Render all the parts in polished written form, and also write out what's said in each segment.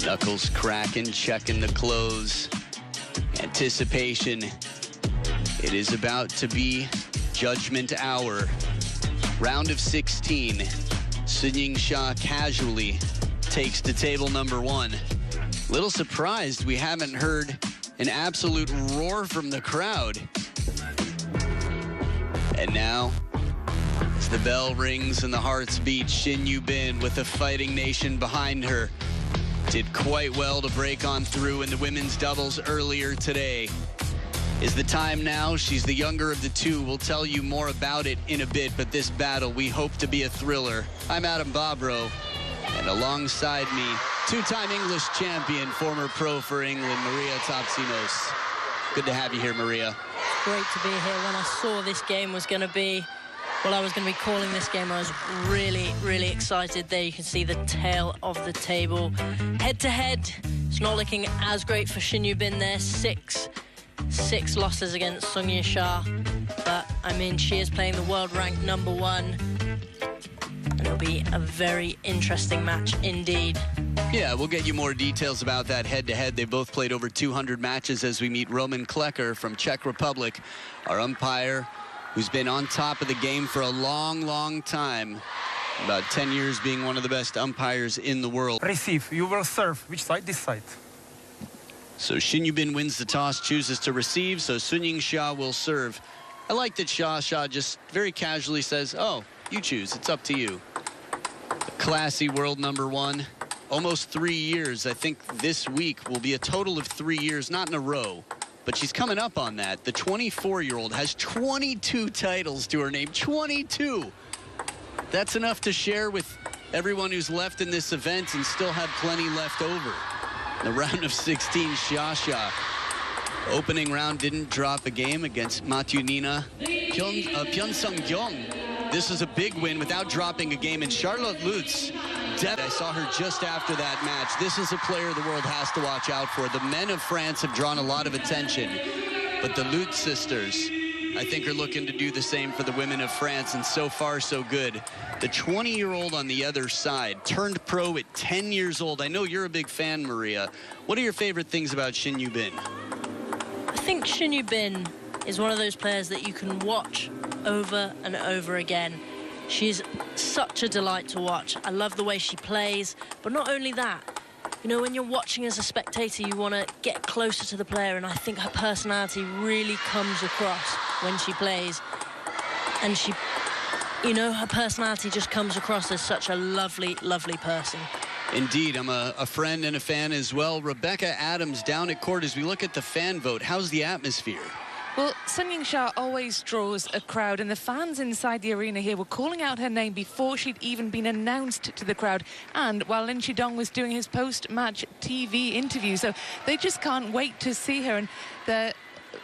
Knuckles cracking, checking the clothes. Anticipation. It is about to be judgment hour. Round of 16. Sunyingsha casually takes to table number 1. Little surprised we haven't heard an absolute roar from the crowd. And now, as the bell rings and the hearts beat, SHIN Yubin with the Fighting Nation behind her did quite well to break on through in the women's doubles earlier today. Is the time now? She's the younger of the two. We'll tell you more about it in a bit, but this battle we hope to be a thriller. I'm Adam Bobrow, and alongside me, two-time English champion, former pro for England, Maria Topsinos. Good to have you here, Maria. Great to be here. When I saw this game was going to be, well, I was going to be calling this game, I was really, really excited. There you can see the tail of the table. Head-to-head, it's not looking as great for SHIN Yubin there. Six losses against sunyingsha, but I mean, she is playing the world ranked number 1, and it'll be a very interesting match indeed. Yeah, we'll get you more details about that head-to-head. They both played over 200 matches as we meet Roman Klecker from Czech Republic, our umpire, who's been on top of the game for a long, long time. About 10 years being one of the best umpires in the world. Receive. You will serve. Which side? This side. So SHIN Yubin wins the toss, chooses to receive, so Sunyingsha will serve. I like that Shah just very casually says, oh, you choose, it's up to you. A classy world number 1, almost 3 years. I think this week will be a total of 3 years, not in a row, but she's coming up on that. The 24-year-old has 22 titles to her name, 22. That's enough to share with everyone who's left in this event and still have plenty left over. The round of 16, Sha. Opening round didn't drop a game against Matyunina Pyeongseong. This is a big win without dropping a game. And Charlotte Lutz, I saw her just after that match. This is a player the world has to watch out for. The men of France have drawn a lot of attention, but the Lutz sisters, I think, are looking to do the same for the women of France, and so far so good. The 20-year-old on the other side turned pro at 10 years old. I know you're a big fan, Maria. What are your favorite things about SHIN Yubin? I think SHIN Yubin is one of those players that you can watch over and over again. She's such a delight to watch. I love the way she plays, but not only that. You know, when you're watching as a spectator, you want to get closer to the player, and I think her personality really comes across when she plays. And she, you know, her personality just comes across as such a lovely, lovely person. Indeed, I'm a friend and a fan as well. Rebecca Adams down at court as we look at the fan vote. How's the atmosphere? Well, Sunyingsha always draws a crowd, and the fans inside the arena here were calling out her name before she'd even been announced to the crowd, and while Lin Chidong was doing his post-match TV interview. So they just can't wait to see her, and they're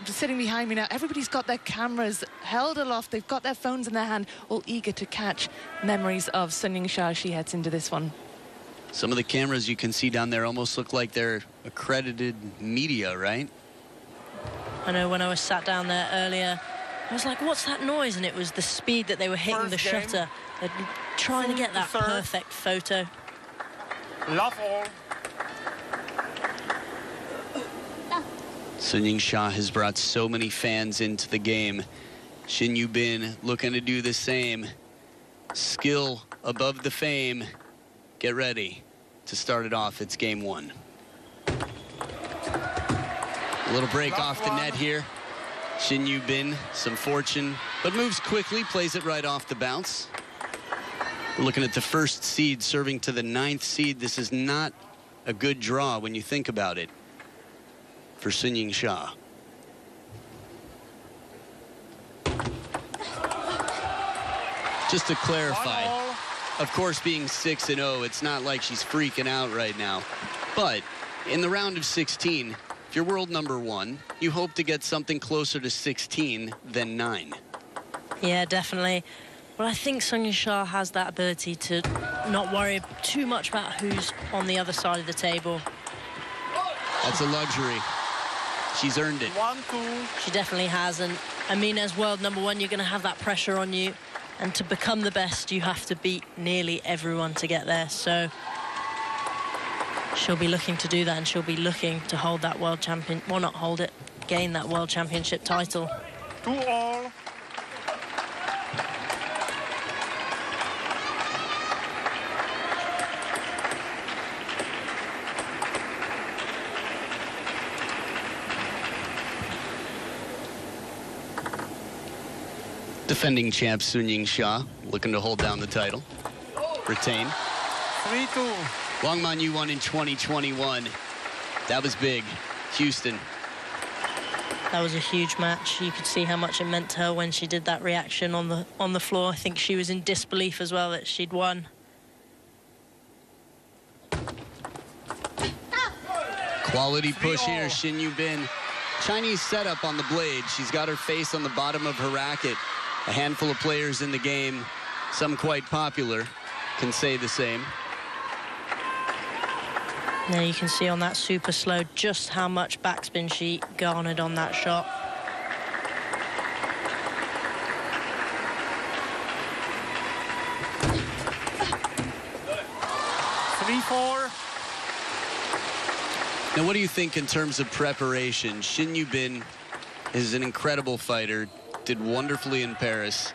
sitting behind me now. Everybody's got their cameras held aloft. They've got their phones in their hand, all eager to catch memories of Sunyingsha as she heads into this one. Some of the cameras you can see down there almost look like they're accredited media, right? I know when I was sat down there earlier, I was like, what's that noise? And it was the speed that they were hitting the shutter. They're trying to get that perfect photo. Love all. Sunyingsha has brought so many fans into the game. SHIN Yubin looking to do the same. Skill above the fame. Get ready to start it off. It's game 1. A little break off the net here. SHIN Yubin, some fortune, but moves quickly, plays it right off the bounce. We're looking at the first seed serving to the 9th seed. This is not a good draw when you think about it for Sunyingsha. Just to clarify, of course, being 6-0, it's not like she's freaking out right now. But in the round of 16, if you're world number 1, you hope to get something closer to 16 than 9. Yeah, definitely. But I think Sunyingsha has that ability to not worry too much about who's on the other side of the table. That's a luxury. She's earned it. 1-2. She definitely has. And I mean, as world number 1, you're going to have that pressure on you. And to become the best, you have to beat nearly everyone to get there. So she'll be looking to do that, and she'll be looking to hold that world champion, well, not hold it, gain that world championship title. 2-all. Defending champ Sunyingsha looking to hold down the title. Retain. 3-2. Wang Manyu won in 2021. That was big. Houston. That was a huge match. You could see how much it meant to her when she did that reaction on the floor. I think she was in disbelief as well that she'd won. Quality push here, SHIN Yubin. Chinese setup on the blade. She's got her face on the bottom of her racket. A handful of players in the game, some quite popular, can say the same. Now you can see on that super slow just how much backspin she garnered on that shot. Now, what do you think in terms of preparation? SHIN Yubin is an incredible fighter, did wonderfully in Paris.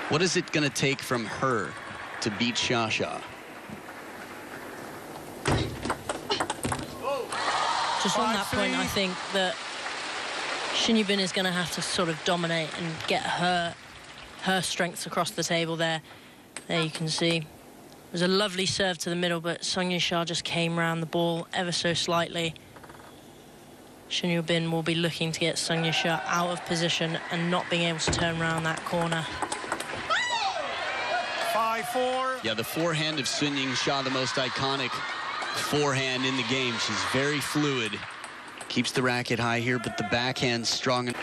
What is it going to take from her to beat Shasha? Just on that point, I think that SHIN Yubin is going to have to sort of dominate and get her strengths across the table there. There you can see. It was a lovely serve to the middle, but sunyingsha just came round the ball ever so slightly. SHIN Yubin will be looking to get sunyingsha out of position and not being able to turn around that corner. 5-4. Yeah, the forehand of sunyingsha, the most iconic forehand in the game. She's very fluid. Keeps the racket high here, but the backhand's strong.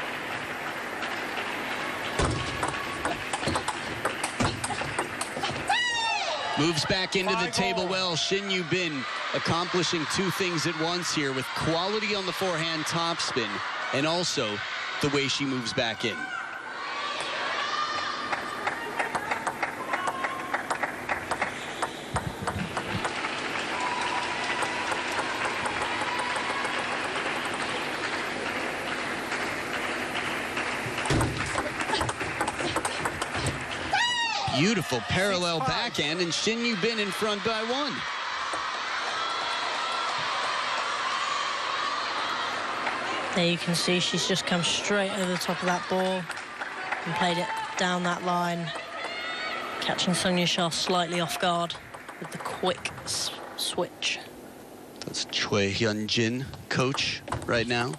Moves back into the table well. SHIN Yubin accomplishing two things at once here with quality on the forehand topspin and also the way she moves back in. Beautiful parallel backhand, and SHIN Yubin in front by one. There you can see she's just come straight over the top of that ball and played it down that line, catching sunyingsha slightly off guard with the quick switch. That's Choi Hyun-jin, coach right now.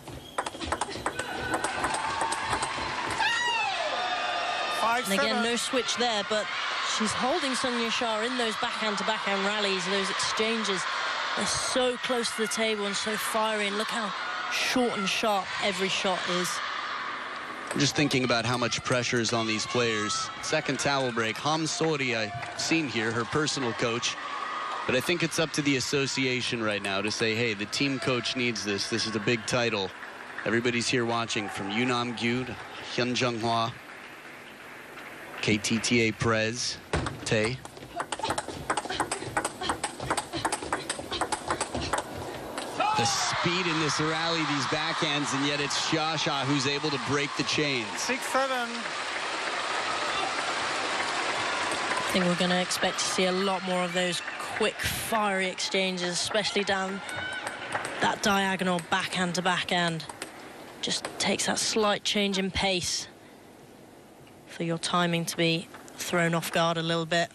And again, no switch there, but she's holding sunyingsha in those backhand-to-backhand rallies, those exchanges. They're so close to the table and so fiery, and look how short and sharp every shot is. I'm just thinking about how much pressure is on these players. Second towel break. Ham Sori, I've seen here, her personal coach. But I think it's up to the association right now to say, hey, the team coach needs this. This is a big title. Everybody's here watching, from Yoonam Gyu to Hyun Jung-hwa, KTTA Prez, Tae. The speed in this rally, these backhands, and yet it's Shasha who's able to break the chains. 6-7. I think we're going to expect to see a lot more of those quick, fiery exchanges, especially down that diagonal backhand to backhand. Just takes that slight change in pace for your timing to be thrown off guard a little bit.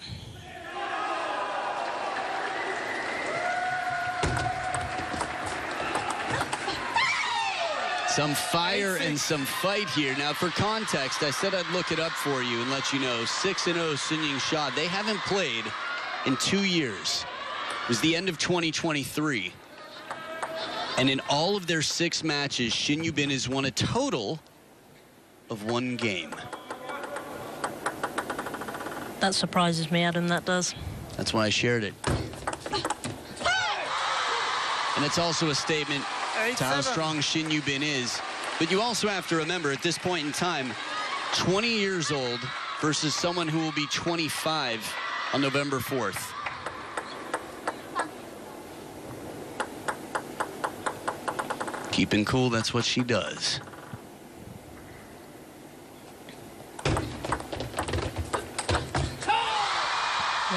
Some fire and some fight here. Now, for context, I said I'd look it up for you and let you know. 6-0 sunyingsha. They haven't played in 2 years. It was the end of 2023. And in all of their 6 matches, SHIN Yubin has won a total of 1 game. That surprises me, Adam, that does. That's why I shared it. And it's also a statement to how strong SHIN Yubin is. But you also have to remember, at this point in time, 20 years old versus someone who will be 25 on November 4th. Keeping cool, that's what she does.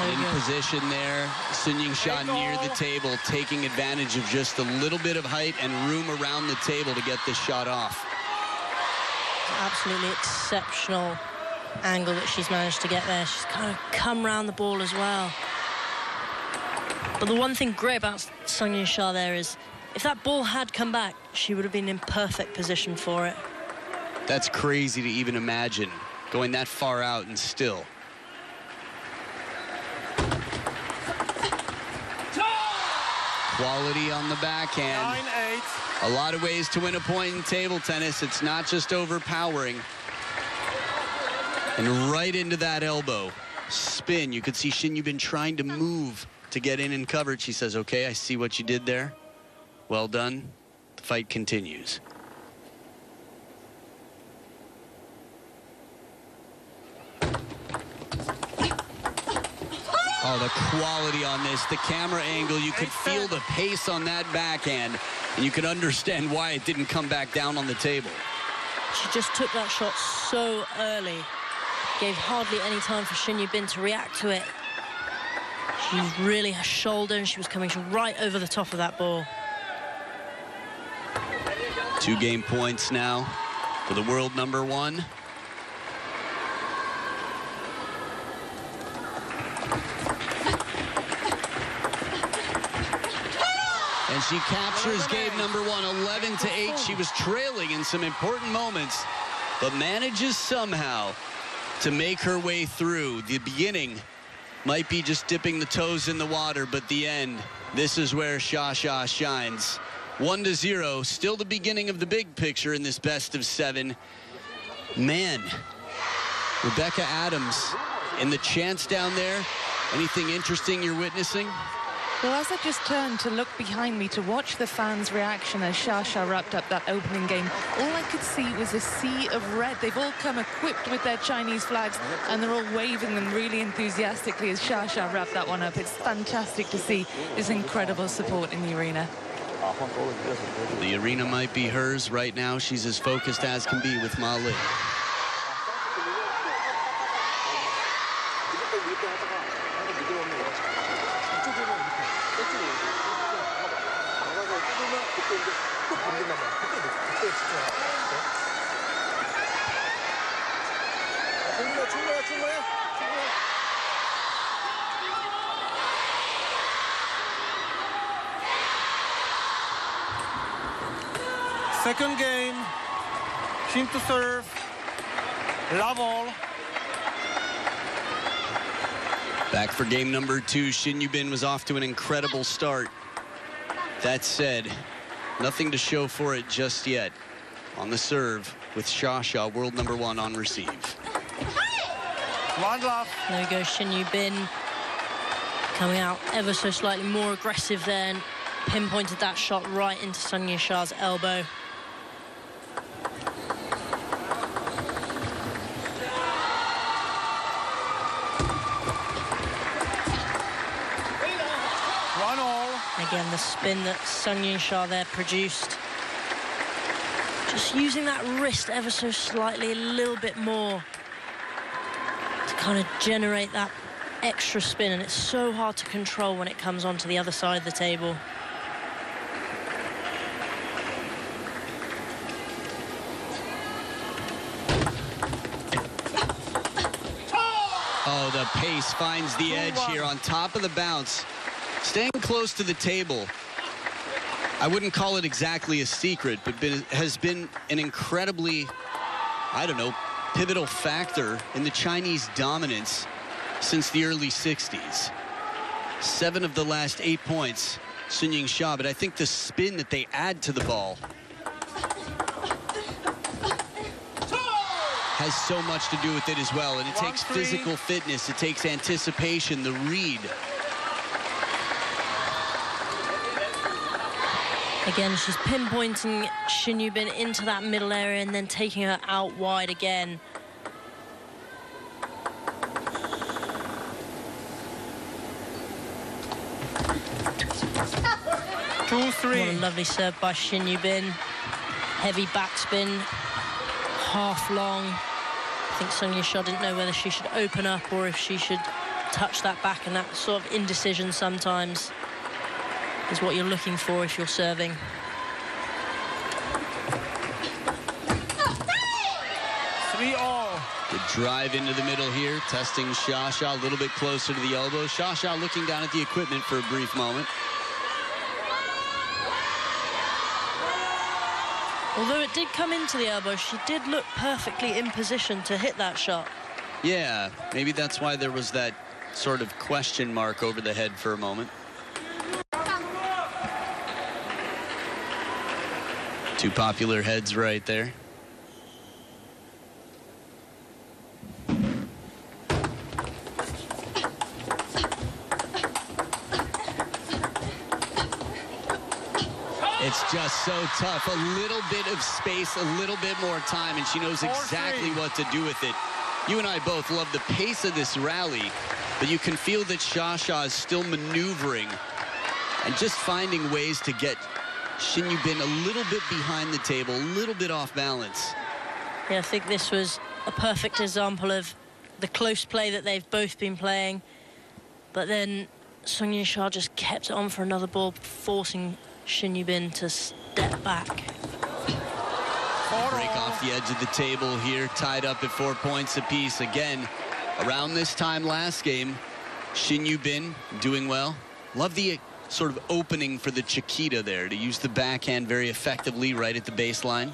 In position there, Sunyingsha near the table, taking advantage of just a little bit of height and room around the table to get this shot off. Absolutely exceptional angle that she's managed to get there. She's kind of come round the ball as well. But the one thing great about Sunyingsha there is, if that ball had come back, she would have been in perfect position for it. That's crazy to even imagine, going that far out and still. Quality on the backhand. 9-8. A lot of ways to win a point in table tennis. It's not just overpowering. And right into that elbow. Spin. You could see SHIN Yubin trying to move to get in and covered. She says, okay, I see what you did there. Well done. The fight continues. Oh, the quality on this, the camera angle, you could feel the pace on that backhand, and you can understand why it didn't come back down on the table. She just took that shot so early. Gave hardly any time for SHIN Yubin to react to it. She was really her shoulder, and she was coming right over the top of that ball. 2 game points now for the world number 1. And she captures game number 1, 11-8. She was trailing in some important moments, but manages somehow to make her way through. The beginning might be just dipping the toes in the water, but the end, this is where Shatou shines. 1-0, still the beginning of the big picture in this best of 7. Man, Rebecca Adams in the chance down there. Anything interesting you're witnessing? Well, as I just turned to look behind me to watch the fans' reaction as Shatou wrapped up that opening game, all I could see was a sea of red. They've all come equipped with their Chinese flags, and they're all waving them really enthusiastically as Shatou wrapped that one up. It's fantastic to see this incredible support in the arena. The arena might be hers right now. She's as focused as can be with Ma Li. Second game, SHIN to serve, love all. Back for game number 2. SHIN Yubin was off to an incredible start. That said, nothing to show for it just yet. On the serve with Shatou, world number 1 on receive. 1 love. There we go, SHIN Yubin coming out ever so slightly more aggressive there and pinpointed that shot right into Sunyingsha's elbow. Again, the spin that Sunyingsha there produced. Just using that wrist ever so slightly, a little bit more to kind of generate that extra spin, and it's so hard to control when it comes onto the other side of the table. Oh, the pace finds the edge here on top of the bounce. Staying close to the table, I wouldn't call it exactly a secret, but has been an incredibly, I don't know, pivotal factor in the Chinese dominance since the early 60s. 7 of the last 8 points, Sunyingsha, but I think the spin that they add to the ball has so much to do with it as well, and it takes physical fitness, it takes anticipation, the read. Again, she's pinpointing SHIN Yubin into that middle area and then taking her out wide again. 2-3. What a lovely serve by SHIN Yubin. Heavy backspin, half long. I think sunyingsha didn't know whether she should open up or if she should touch that back, and that sort of indecision sometimes is what you're looking for if you're serving. Good drive into the middle here, testing Sha a little bit closer to the elbow. Sha looking down at the equipment for a brief moment. Although it did come into the elbow, she did look perfectly in position to hit that shot. Yeah, maybe that's why there was that sort of question mark over the head for a moment. Two popular heads right there. It's just so tough. A little bit of space, a little bit more time, and she knows exactly what to do with it. You and I both love the pace of this rally, but you can feel that Sha is still maneuvering and just finding ways to get SHIN Yubin a little bit behind the table, a little bit off balance. Yeah, I think this was a perfect example of the close play that they've both been playing, but then sunyingsha just kept it on for another ball, forcing SHIN Yubin to step back. Break off the edge of the table here, tied up at 4 points apiece. Again, around this time last game, SHIN Yubin doing well. Love the sort of opening for the Chiquita there, to use the backhand very effectively right at the baseline.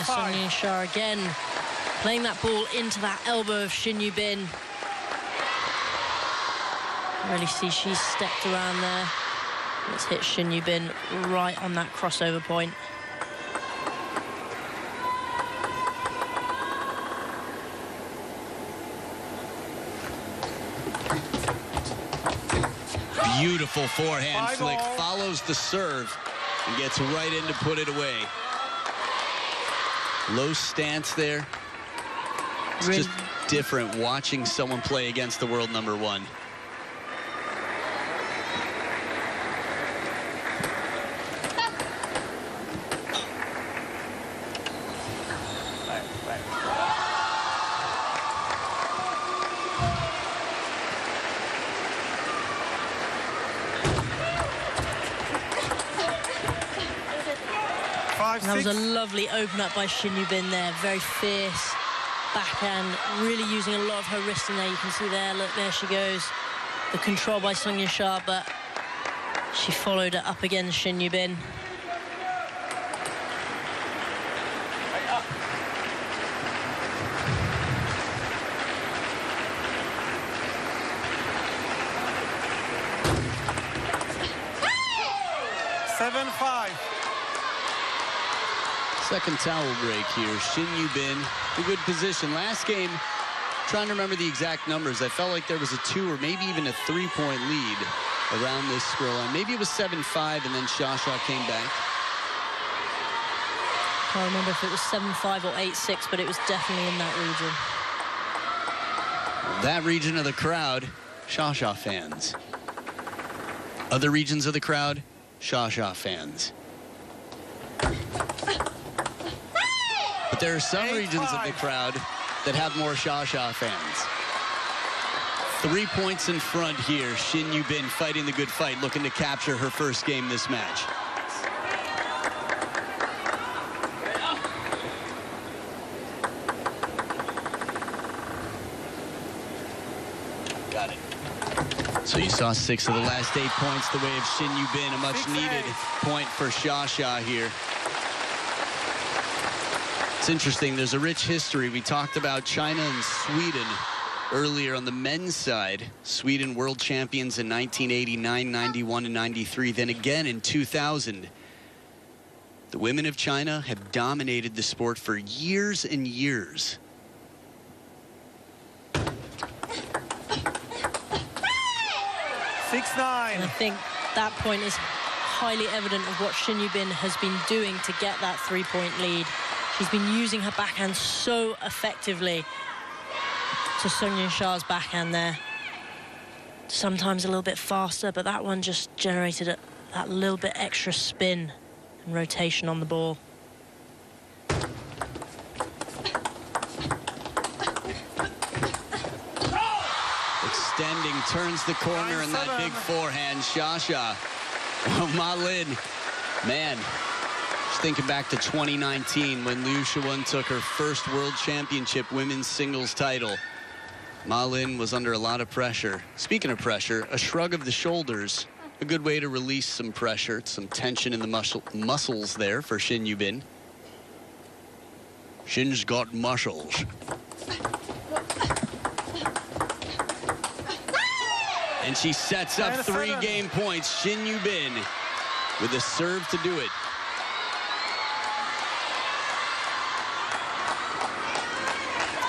Sunyingsha again playing that ball into that elbow of SHIN Yubin. Really see she's stepped around there. Let's hit SHIN Yubin right on that crossover point. Beautiful forehand flick, follows the serve and gets right in to put it away. Low stance there. It's just different watching someone play against the world number one. That was a lovely open up by SHIN Yubin there. Very fierce backhand, really using a lot of her wrist in there. You can see there, look, there she goes. The control by sunyingsha, but she followed it up again, SHIN Yubin. Second towel break here. SHIN Yubin, a good position. Last game, trying to remember the exact numbers, I felt like there was a 2 or maybe even a 3-point lead around this scoreline. Maybe it was 7-5 and then Sha came back. Can't remember if it was 7-5 or 8-6, but it was definitely in that region. That region of the crowd, Sha fans. Other regions of the crowd, Sha fans. But there are some regions of the crowd that have more Sha fans. 3 points in front here. SHIN Yubin fighting the good fight, looking to capture her first game this match. Got it. So you saw 6 of the last 8 points the way of SHIN Yubin, a much needed point for Sha here. It's interesting, there's a rich history. We talked about China and Sweden earlier on the men's side. Sweden world champions in 1989, 91, and 93, then again in 2000. The women of China have dominated the sport for years and years. And I think that point is highly evident of what SHIN Yubin has been doing to get that three-point lead. She's been using her backhand so effectively to sunyingsha's backhand there. Sometimes a little bit faster, but that one just generated that little bit extra spin and rotation on the ball. Extending, turns the corner, and that big forehand. Xia. Oh, Ma Lin, man. Just thinking back to 2019 when Liu Shiwen took her first World Championship women's singles title. Ma Lin was under a lot of pressure. Speaking of pressure, a shrug of the shoulders, a good way to release some pressure, some tension in the muscles there for SHIN Yubin. Shin's got muscles. And she sets up 3 game points. SHIN Yubin with a serve to do it.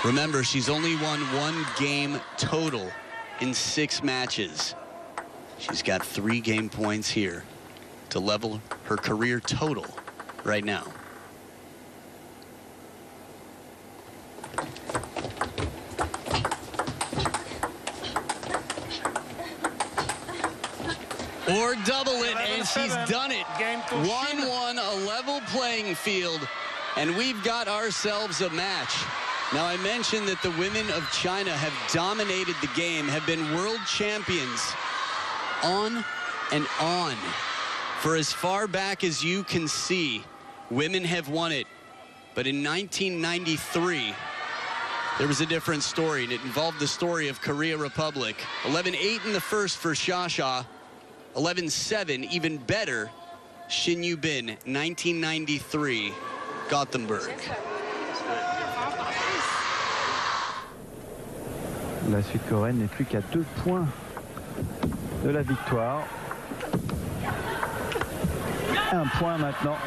Remember, she's only won 1 game total in 6 matches. She's got 3 game points here to level her career total right now. Or double it, and she's done it. 1-1, a level playing field, and we've got ourselves a match. Now, I mentioned that the women of China have dominated the game, have been world champions on and on. For as far back as you can see, women have won it. But in 1993, there was a different story, and it involved the story of Korea Republic. 11-8 in the first for Xia. 11-7, even better, SHIN Yubin, 1993, Gothenburg. La Sud-Coréenne n'est plus qu'à 2 points de la victoire. 1 point maintenant.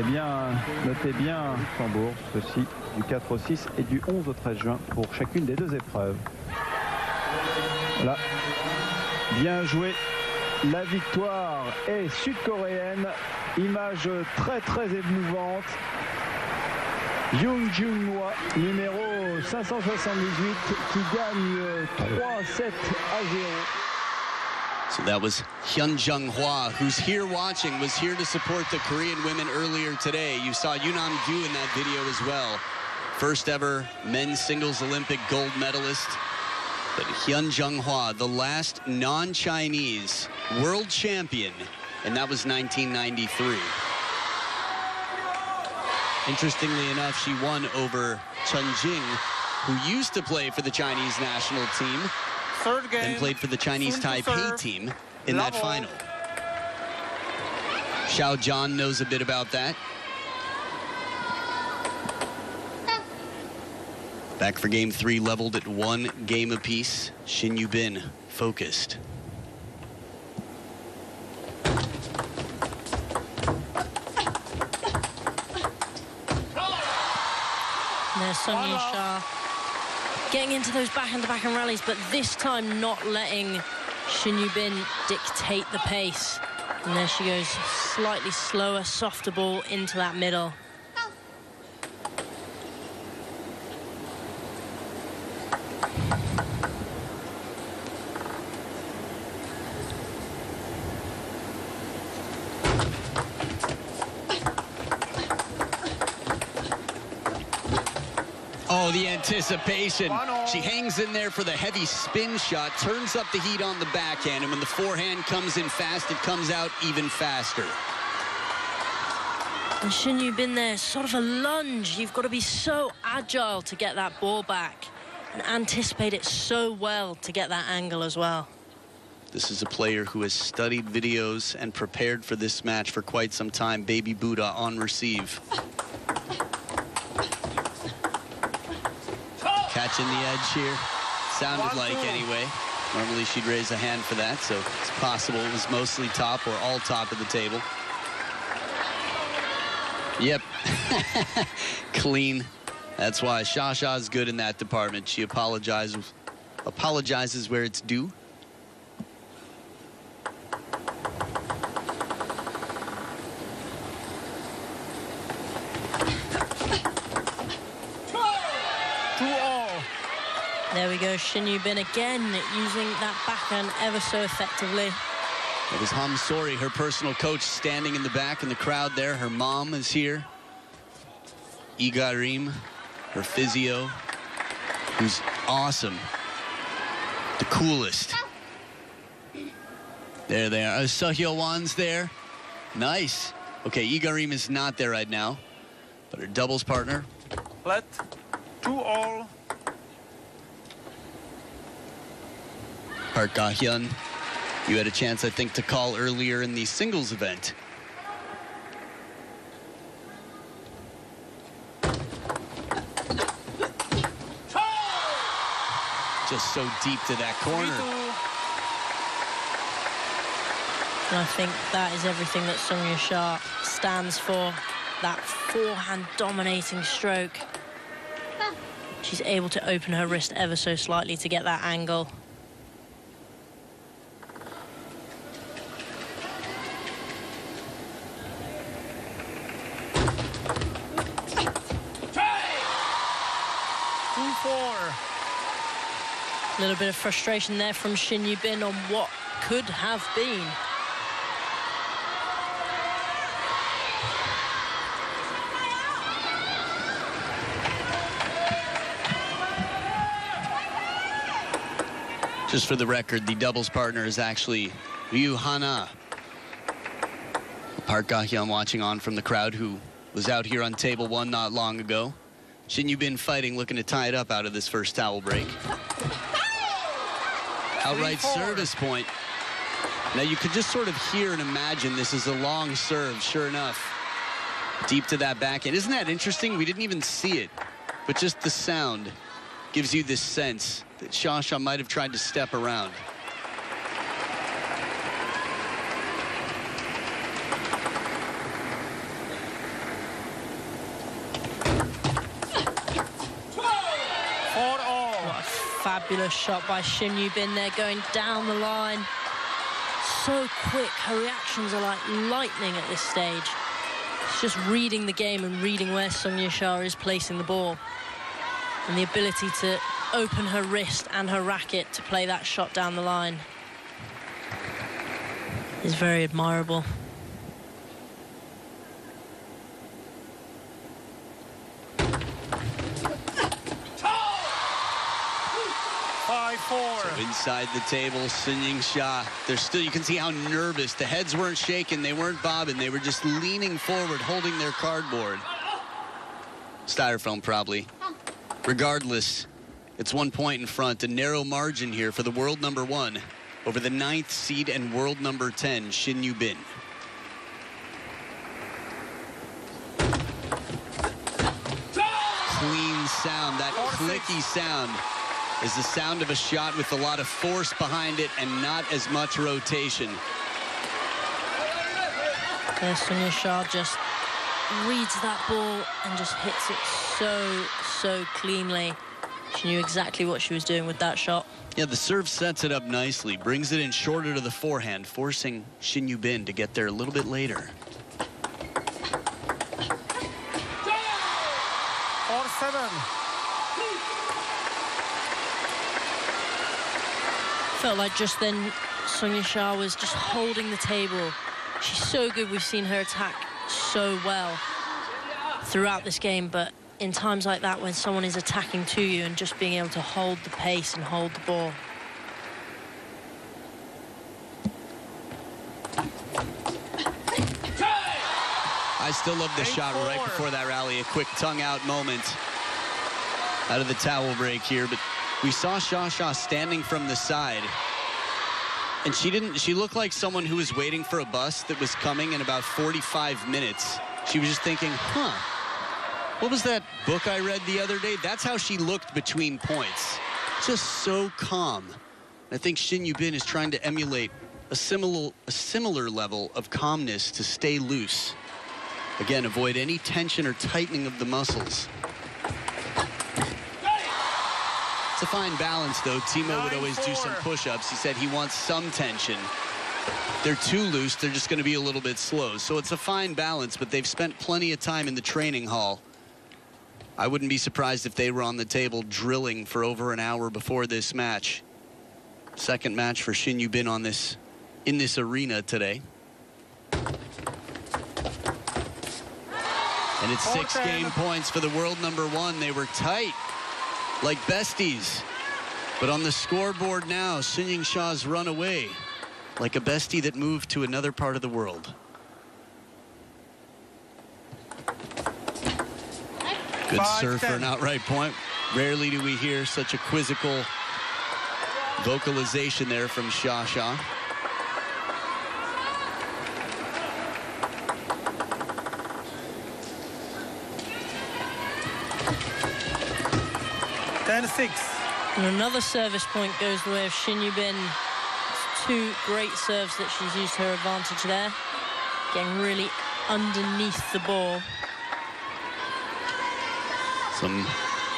Eh bien, notez bien, tambour, ceci, du 4 au 6 et du 11 au 13 juin pour chacune des 2 épreuves. Voilà. Bien joué. La victoire est sud-coréenne. Image très très émouvante. Young Jung-hwa, numéro 578, qui gagne 3-7 à 0. So that was Hyun Jung-hwa, who's here watching, was here to support the Korean women earlier today. You saw Yoonam Gyu in that video as well. First ever men's singles Olympic gold medalist. But Hyun Jung-hwa, the last non-Chinese world champion, and that was 1993. Interestingly enough, she won over Chen Jing, who used to play for the Chinese national team, then played for the Chinese Taipei team in that final. Xiao Zhan knows a bit about that. Back for game 3, leveled at 1 game apiece. SHIN Yubin focused. There's sunyingsha getting into those backhand-to-backhand rallies, but this time not letting SHIN Yubin dictate the pace. And there she goes, slightly slower, softer ball into that middle. Oh, the anticipation. She hangs in there for the heavy spin shot, turns up the heat on the backhand, and when the forehand comes in fast, it comes out even faster. And SHIN Yubin there, sort of a lunge. You've got to be so agile to get that ball back and anticipate it so well to get that angle as well. This is a player who has studied videos and prepared for this match for quite some time. Baby Buddha on receive. Catching the edge here. Sounded like anyway. Normally she'd raise a hand for that, so it's possible it was mostly top or all top of the table. Yep. Clean. That's why Xia is good in that department. She apologizes where it's due. There we go, SHIN Yubin again using that backhand ever so effectively. It was Ham Sori, her personal coach, standing in the back in the crowd there. Her mom is here. Igarim, her physio, who's awesome. The coolest. There they are. Sehyo Wan's there. Nice. Okay, Igarim is not there right now, but her doubles partner. Let 2-all. Park Ga-hyun, you had a chance, I think, to call earlier in the singles event. Just so deep to that corner. And I think that is everything that sunyingsha stands for. That forehand dominating stroke. She's able to open her wrist ever so slightly to get that angle. A little bit of frustration there from SHIN Yubin on what could have been. Just for the record, the doubles partner is actually Ryu Hana. Park Ga-hyun watching on from the crowd, who was out here on table 1 not long ago. SHIN Yubin fighting, looking to tie it up out of this first towel break. Outright service point. Now you could just sort of hear and imagine this is a long serve, sure enough. Deep to that backhand. Isn't that interesting? We didn't even see it, but just the sound gives you this sense that Shasha might have tried to step around. Fabulous shot by SHIN Yubin there, going down the line. So quick, her reactions are like lightning at this stage. She's just reading the game and reading where sunyingsha is placing the ball. And the ability to open her wrist and her racket to play that shot down the line is very admirable. So inside the table, sunyingsha, they're still, you can see how nervous. The heads weren't shaking, they weren't bobbing, they were just leaning forward, holding their cardboard. Styrofoam, probably. Regardless, it's 1 point in front, a narrow margin here for the world number 1 over the 9th seed and world number 10, SHIN Yubin. Clean sound, that clicky sound is the sound of a shot with a lot of force behind it and not as much rotation. There, sunyingsha just reads that ball and just hits it so cleanly. She knew exactly what she was doing with that shot. Yeah, the serve sets it up nicely, brings it in shorter to the forehand, forcing SHIN Yubin to get there a little bit later. 4-7. Felt like just then sunyingsha was just holding the table. She's so good. We've seen her attack so well throughout this game, but in times like that when someone is attacking to you and just being able to hold the pace and hold the ball. I still love the shot right before that rally, a quick tongue-out moment out of the towel break here, but we saw Shasha standing from the side, and she looked like someone who was waiting for a bus that was coming in about 45 minutes. She was just thinking, what was that book I read the other day? That's how she looked between points. Just so calm. I think SHIN Yubin is trying to emulate a similar level of calmness to stay loose. Again, avoid any tension or tightening of the muscles. It's a fine balance, though. Timo would always do some push-ups. He said he wants some tension. They're too loose, they're just going to be a little bit slow. So it's a fine balance, but they've spent plenty of time in the training hall I wouldn't be surprised if they were on the table drilling for over an hour before this match. Second match for SHIN Yubin on this, in this arena today. And it's 6 game points for the world #1. They were tight, like besties. But on the scoreboard now, Sunyingsha's run away, like a bestie that moved to another part of the world. Good serve for an outright point. Rarely do we hear such a quizzical vocalization there from Shatou. And another service point goes the way of SHIN Yubin. It's 2 great serves that she's used to her advantage there. Getting really underneath the ball. Some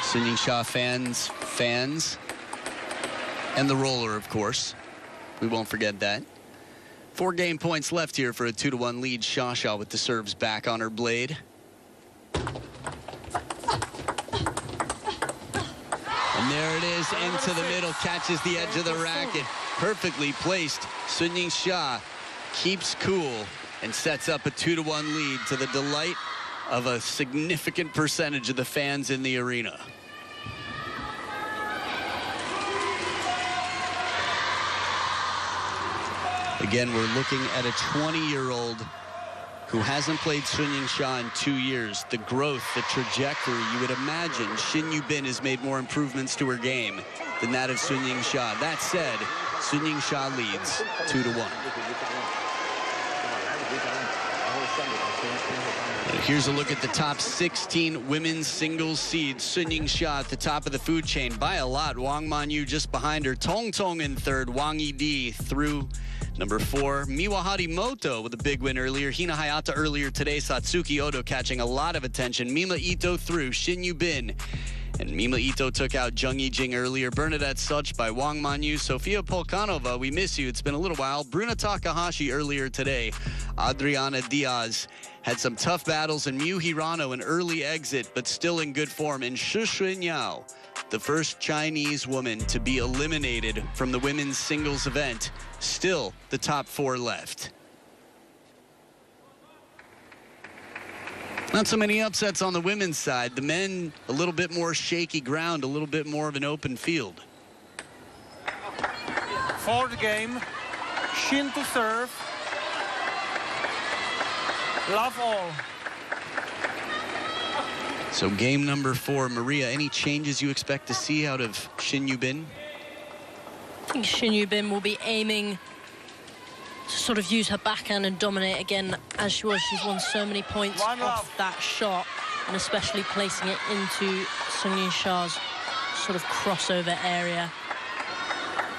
Sunyingsha fans, and the roller, of course. We won't forget that. 4 game points left here for a 2-1 lead. Shatou with the serves back on her blade. And there it is, into the middle, catches the edge of the racket. Perfectly placed. Sunyingsha keeps cool and sets up a 2-1 lead to the delight of a significant percentage of the fans in the arena. Again, we're looking at a 20-year-old who hasn't played Sunyingsha in 2 years. The growth, the trajectory, you would imagine SHIN Yubin has made more improvements to her game than that of Sunyingsha. That said, Sunyingsha leads 2-1. Here's a look at the top 16 women's singles seeds. Sunyingsha at the top of the food chain by a lot. Wang Manyu just behind her. Tong Tong in third. Wang Yidi through number 4. Miwa Harimoto with a big win earlier. Hina Hayata earlier today. Satsuki Odo catching a lot of attention. Mima Ito through. SHIN Yubin. And Mima Ito took out Jung Yijing earlier. Bernadette Such by Wang Manyu. Sofia Polkanova, we miss you. It's been a little while. Bruna Takahashi earlier today. Adriana Diaz had some tough battles, and Miu Hirano an early exit, but still in good form. And Shi Xunyao, the first Chinese woman to be eliminated from the women's singles event. Still the top 4 left. Not so many upsets on the women's side. The men, a little bit more shaky ground, a little bit more of an open field. 4th game, SHIN to serve. Love all. So game number 4, Maria, any changes you expect to see out of SHIN Yubin? I think SHIN Yubin will be aiming to sort of use her backhand and dominate again as she was. She's won so many points off that shot, and especially placing it into Sunyingsha's sort of crossover area.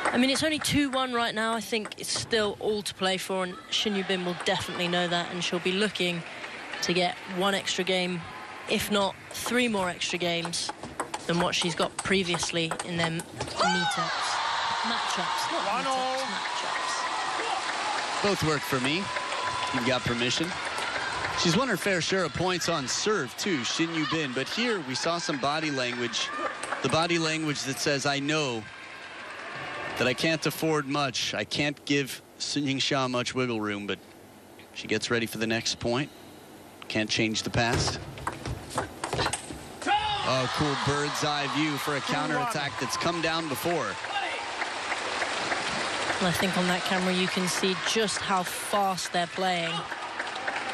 I mean, it's only 2-1 right now. I think it's still all to play for, and SHIN Yubin will definitely know that, and she'll be looking to get 1 extra game, if not 3 more extra games than what she's got previously in them matchups, not matchups. Both work for me. You've got permission. She's won her fair share of points on serve too, SHIN Yubin, but here we saw some body language. The body language that says, I know that I can't afford much. I can't give Sunyingsha much wiggle room, but she gets ready for the next point. Can't change the past. Oh, cool bird's eye view for a counterattack that's come down before. And I think on that camera you can see just how fast they're playing.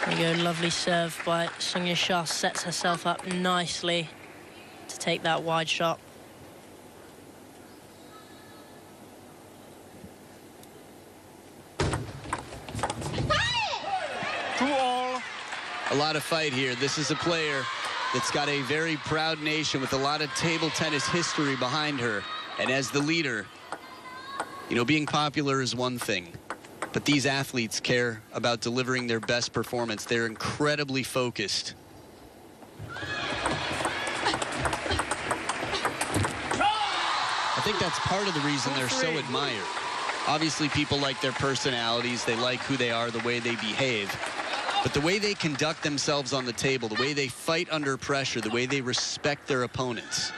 There you go, lovely serve by Sunyingsha, sets herself up nicely to take that wide shot. A lot of fight here. This is a player that's got a very proud nation with a lot of table tennis history behind her. And as the leader, you know, being popular is one thing, but these athletes care about delivering their best performance. They're incredibly focused. I think that's part of the reason they're so admired. Obviously, people like their personalities. They like who they are, the way they behave. But the way they conduct themselves on the table, the way they fight under pressure, the way they respect their opponents,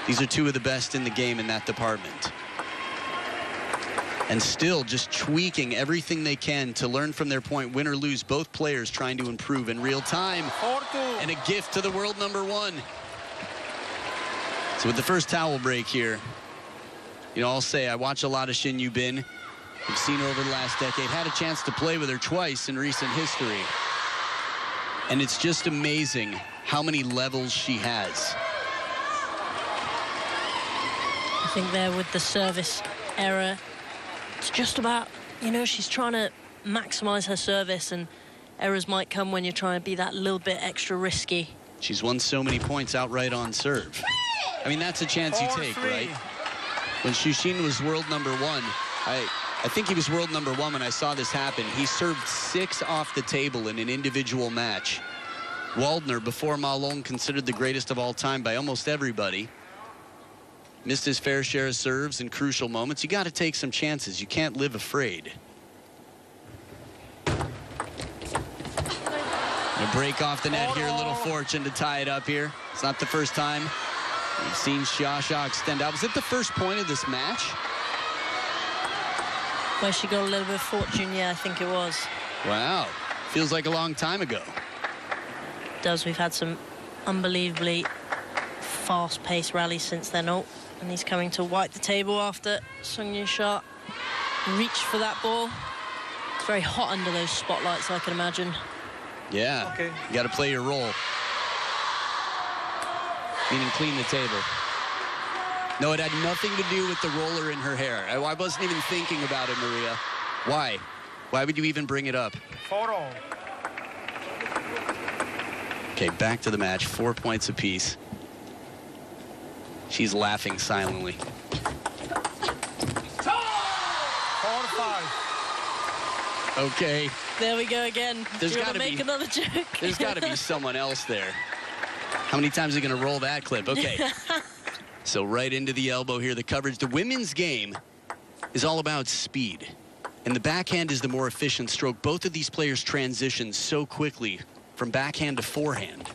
these are two of the best in the game in that department. And still just tweaking everything they can to learn from their point, win or lose, both players trying to improve in real time. 4-2. And a gift to the world #1. So with the first towel break here, you know, I'll say I watch a lot of SHIN Yubin. I've seen her over the last decade, had a chance to play with her twice in recent history. And it's just amazing how many levels she has. I think there with the service error, it's just about, you know, she's trying to maximize her service, and errors might come when you're trying to be that little bit extra risky. She's won so many points outright on serve. I mean, that's a chance you take, right? When Shushin was world #1, I think he was world #1 when I saw this happen. He served 6 off the table in an individual match. Waldner, before Malone, considered the greatest of all time by almost everybody. Missed his fair share of serves in crucial moments. You got to take some chances. You can't live afraid. A break off the net here, a little fortune to tie it up here. It's not the first time we've seen Shatou extend out. Was it the first point of this match? Where she got a little bit of fortune, yeah, I think it was. Wow, feels like a long time ago. It does. We've had some unbelievably fast-paced rallies since then. Oh, and he's coming to wipe the table after sunyingsha reached for that ball. It's very hot under those spotlights, I can imagine. Yeah, okay. You got to play your role. Meaning clean the table. No, it had nothing to do with the roller in her hair. I wasn't even thinking about it, Maria. Why? Why would you even bring it up? 4-0. Okay, back to the match. 4 points apiece. She's laughing silently. 4-5. Okay. There we go again. There's Do you got want to to make another joke? There's got to be someone else there. How many times are you going to roll that clip? Okay. So right into the elbow here, the coverage. The women's game is all about speed. And the backhand is the more efficient stroke. Both of these players transition so quickly from backhand to forehand.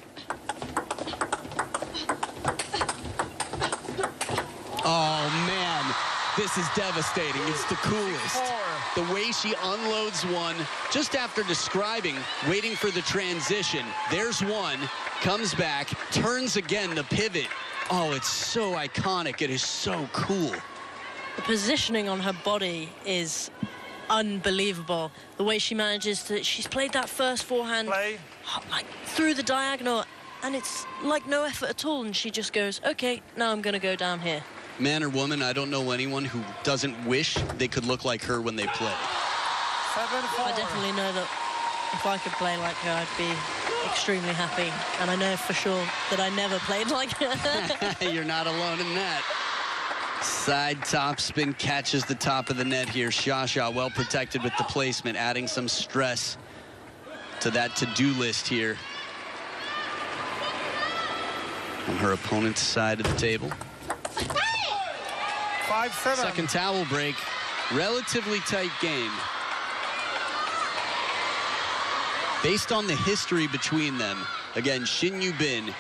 Oh, man. This is devastating. It's the coolest. The way she unloads one just after describing, waiting for the transition. There's one, comes back, turns again, the pivot. Oh, it's so iconic. It is so cool. The positioning on her body is unbelievable. The way she manages to, she's played that first forehand like through the diagonal, and it's like no effort at all, and she just goes, okay, now I'm gonna go down here. Man or woman, I don't know anyone who doesn't wish they could look like her when they play. 7-4. I definitely know that if I could play like her, I'd be extremely happy. And I know for sure that I never played like her. You're not alone in that. Side top spin catches the top of the net here. Shatou well protected with the placement, adding some stress to that to-do list here. On her opponent's side of the table. 5-7. Second towel break. Relatively tight game. Based on the history between them, again, SHIN Yubin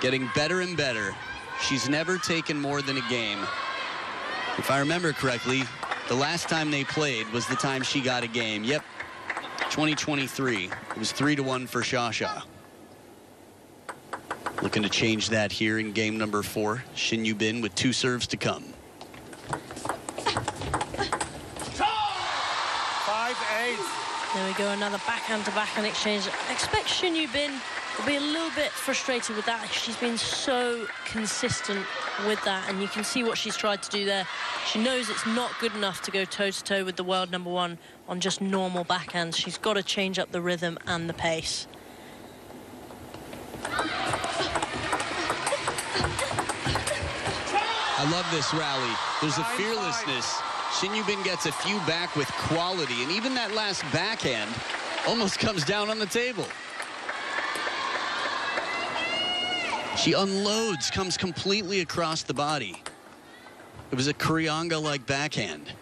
getting better and better. She's never taken more than a game. If I remember correctly, the last time they played was the time she got a game. Yep, 2023. It was 3-1 for Shatou. Looking to change that here in game number 4. SHIN Yubin with 2 serves to come. 5-8. There we go, another backhand-to-backhand exchange. I expect SHIN Yubin will be a little bit frustrated with that. She's been so consistent with that, and you can see what she's tried to do there. She knows it's not good enough to go toe-to-toe with the world #1 on just normal backhands. She's got to change up the rhythm and the pace. I love this rally. There's a fearlessness. SHIN Yubin gets a few back with quality, and even that last backhand almost comes down on the table. She unloads, comes completely across the body. It was a Kurianga-like backhand.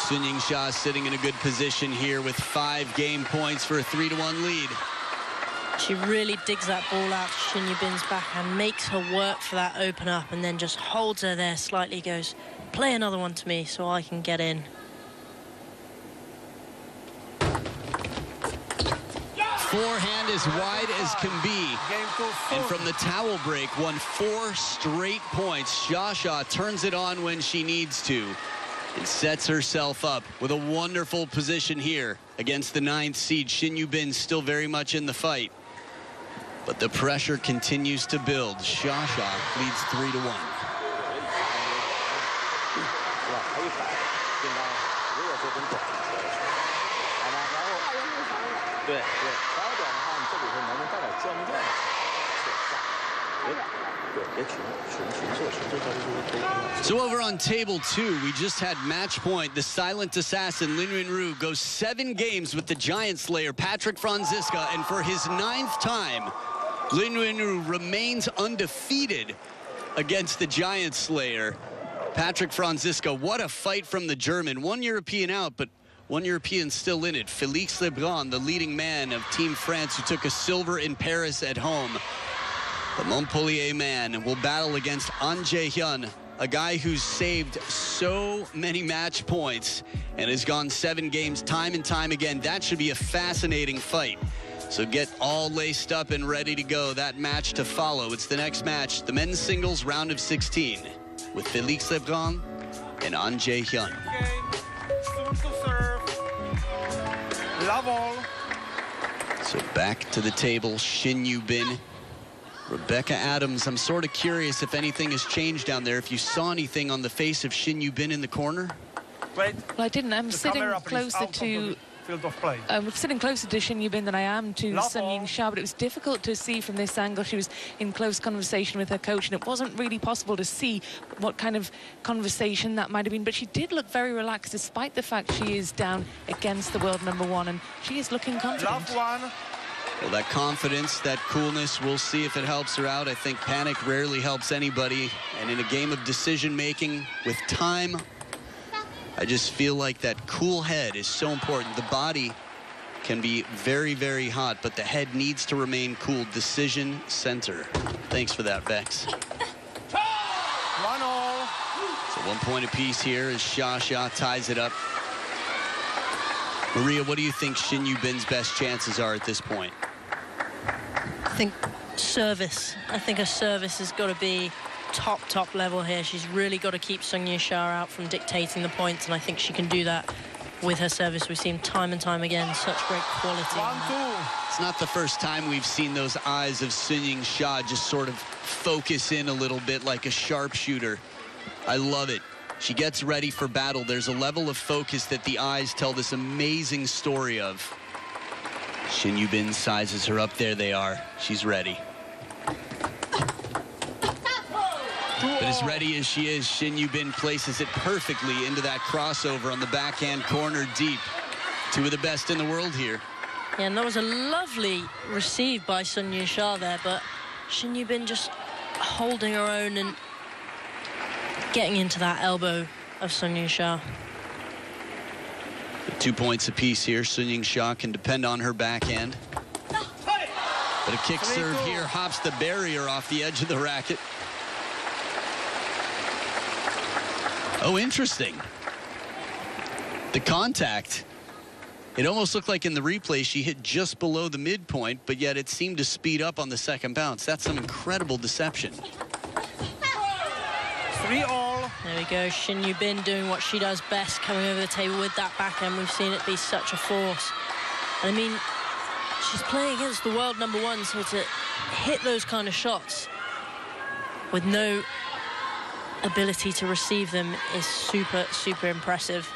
Sunyingsha sitting in a good position here with 5 game points for a 3-1 lead. She really digs that ball out to SHIN Yubin's backhand, makes her work for that open up, and then just holds her there slightly, goes, play another one to me so I can get in. Forehand as wide as can be. And from the towel break, won 4 straight points. Xia turns it on when she needs to and sets herself up with a wonderful position here against the 9th seed. SHIN Yubin still very much in the fight. But the pressure continues to build. Xia leads 3-1. So over on table 2, we just had match point. The silent assassin, Lin Yunru, goes 7 games with the Giant Slayer, Patrick Franziska, and for his 9th time, Lin Yunru remains undefeated against the Giant Slayer. Patrick Franziska, what a fight from the German. 1 European out, but 1 European still in it. Félix Lebrun, the leading man of Team France, who took a silver in Paris at home. The Montpellier man will battle against An Jae-hyun, a guy who's saved so many match points and has gone 7 games time and time again. That should be a fascinating fight. So get all laced up and ready to go. That match to follow. It's the next match, the men's singles round of 16, with Félix Lebrun and An Jae-hyun. Soon to serve. Love all. So back to the table, SHIN Yubin. Rebecca Adams, I'm sort of curious if anything has changed down there. If you saw anything on the face of SHIN Yubin in the corner? Wait. Well, I didn't. I'm sitting closer to field of play. Sitting closer to SHIN Yubin than I am to Sun Yingsha, but it was difficult to see from this angle. She was in close conversation with her coach, and it wasn't really possible to see what kind of conversation that might have been. But she did look very relaxed, despite the fact she is down against the world #1, and she is looking confident. Love one. Well, that confidence, that coolness, we'll see if it helps her out. I think panic rarely helps anybody, and in a game of decision-making with time, I just feel like that cool head is so important. The body can be very, very hot, but the head needs to remain cool. Decision center. Thanks for that, Vex. 1-all. So 1 point apiece here as Xia ties it up. Maria, what do you think SHIN Yubin's best chances are at this point? I think service. I think her service has got to be top level here. She's really got to keep Sunyingsha out from dictating the points, and I think she can do that with her service. We've seen time and time again such great quality. 1-2. It's not the first time we've seen those eyes of Sunyingsha just sort of focus in a little bit like a sharpshooter. I love it. She gets ready for battle. There's a level of focus that the eyes tell this amazing story of. SHIN Yubin sizes her up. There they are. She's ready. But as ready as she is, SHIN Yubin places it perfectly into that crossover on the backhand corner deep. 2 of the best in the world here. Yeah, and that was a lovely receive by Sunyingsha there, but SHIN Yubin just holding her own and getting into that elbow of Sunyingsha. 2 points apiece here. Sunyingsha can depend on her backhand. But a kick serve here hops the barrier off the edge of the racket. Oh, interesting. The contact. It almost looked like in the replay she hit just below the midpoint, but yet it seemed to speed up on the second bounce. That's some incredible deception. 3-all. There we go, SHIN Yubin doing what she does best, coming over the table with that backhand. We've seen it be such a force. And I mean, she's playing against the world #1, so to hit those kind of shots with no ability to receive them is super, super impressive.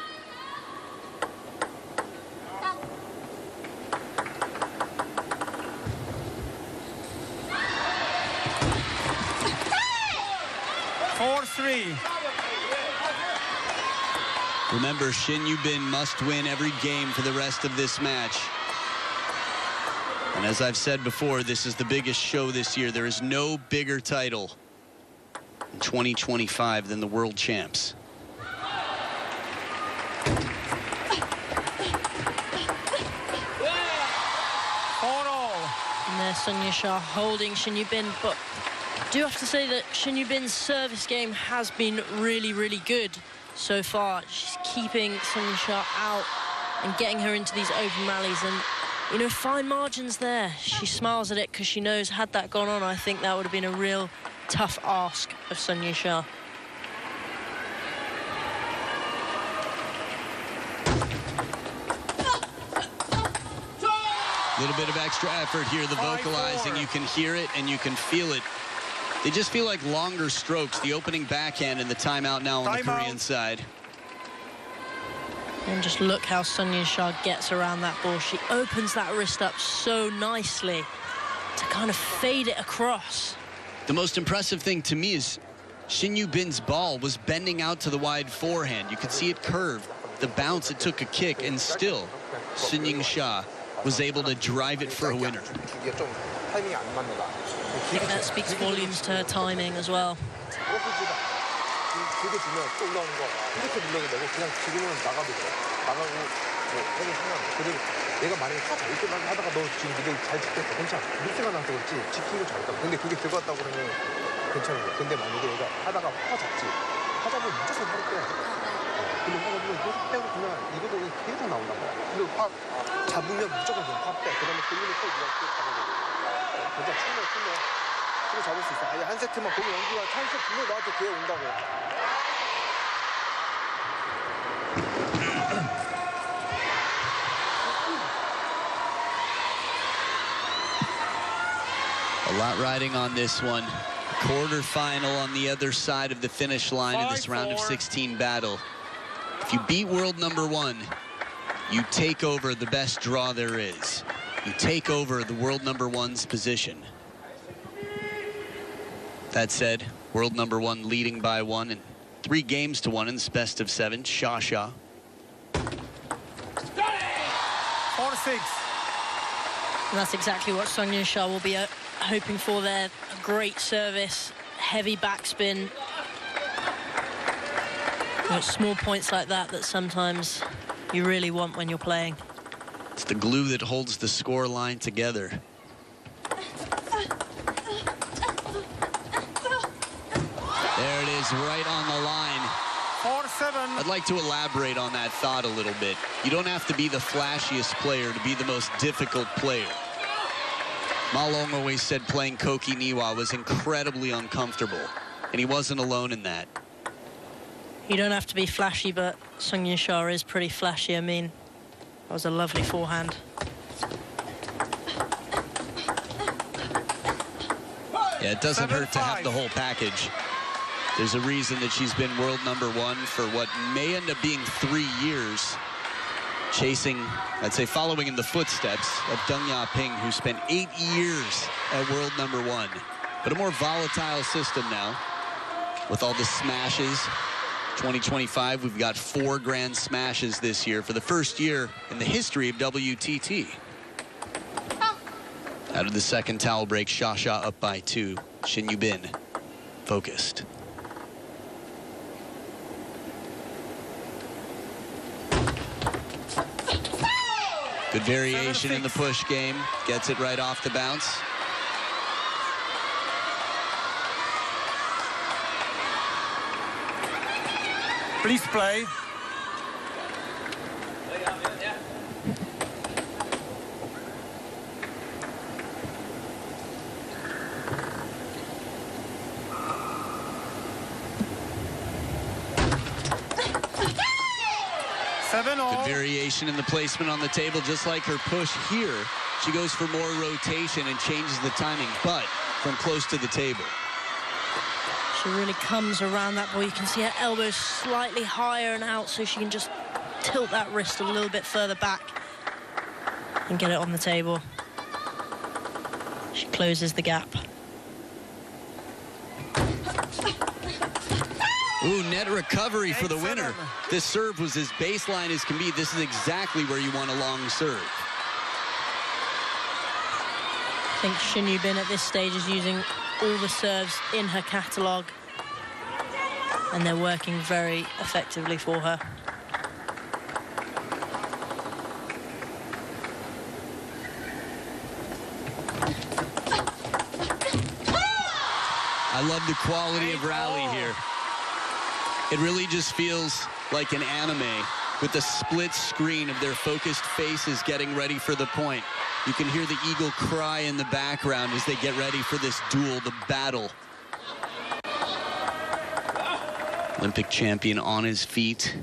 Remember, SHIN Yubin must win every game for the rest of this match. And as I've said before, this is the biggest show this year. There is no bigger title in 2025 than the world champs. there, Sunyingsha holding Shin Yubin, but I do have to say that Shin Yubin's service game has been really, really good so far. She's keeping Sunyingsha out and getting her into these open rallies, and, you know, fine margins there. She smiles at it because she knows had that gone on, I think that would have been a real tough ask of Sunyingsha. A little bit of extra effort here, the vocalizing, you can hear it and you can feel it. They just feel like longer strokes, the opening backhand and the timeout now on the Korean side. And just look how Sunyingsha gets around that ball. She opens that wrist up so nicely to kind of fade it across. The most impressive thing to me is Shin Yubin's ball was bending out to the wide forehand. You could see it curve, the bounce, it took a kick, and still Sunyingsha was able to drive it for a winner. I think that speaks volumes to her timing as well. A lot riding on this one. Quarterfinal on the other side of the finish line in this round of 16 battle. If you beat world number 1, you take over the best draw there is. You take over the world number 1's position. That said, world number 1 leading by 1 and 3 games to 1 in this best of 7. Sha. 4-6. And that's exactly what Sunyingsha will be hoping for there. A great service, heavy backspin. It's small points like that that sometimes you really want when you're playing. It's the glue that holds the score line together. There it is, right on the line. 4-7. I'd like to elaborate on that thought a little bit. You don't have to be the flashiest player to be the most difficult player. Ma Long always said playing Koki Niwa was incredibly uncomfortable, and he wasn't alone in that. You don't have to be flashy, but Sunyingsha is pretty flashy. I mean, that was a lovely forehand. Yeah, it doesn't hurt to have the whole package. There's a reason that she's been world number 1 for what may end up being 3 years, chasing, I'd say, following in the footsteps of Deng Yaping, who spent 8 years at world number 1. But a more volatile system now, with all the smashes. 2025, we've got 4 grand smashes this year for the first year in the history of WTT. Out of the second towel break, Sha up by 2. Shin Yubin focused. Good variation in the push game. Gets it right off the bounce. Please play. Good variation in the placement on the table, just like her push here. She goes for more rotation and changes the timing, but from close to the table. She really comes around that ball. You can see her elbows slightly higher and out, so she can just tilt that wrist a little bit further back and get it on the table. She closes the gap. Ooh, net recovery for the winner. This serve was as baseline as can be. This is exactly where you want a long serve. I think Shin Yubin at this stage is using all the serves in her catalogue, and they're working very effectively for her. I love the quality of rally here. It really just feels like an anime with the split screen of their focused faces getting ready for the point. You can hear the eagle cry in the background as they get ready for this duel, the battle. Olympic champion on his feet.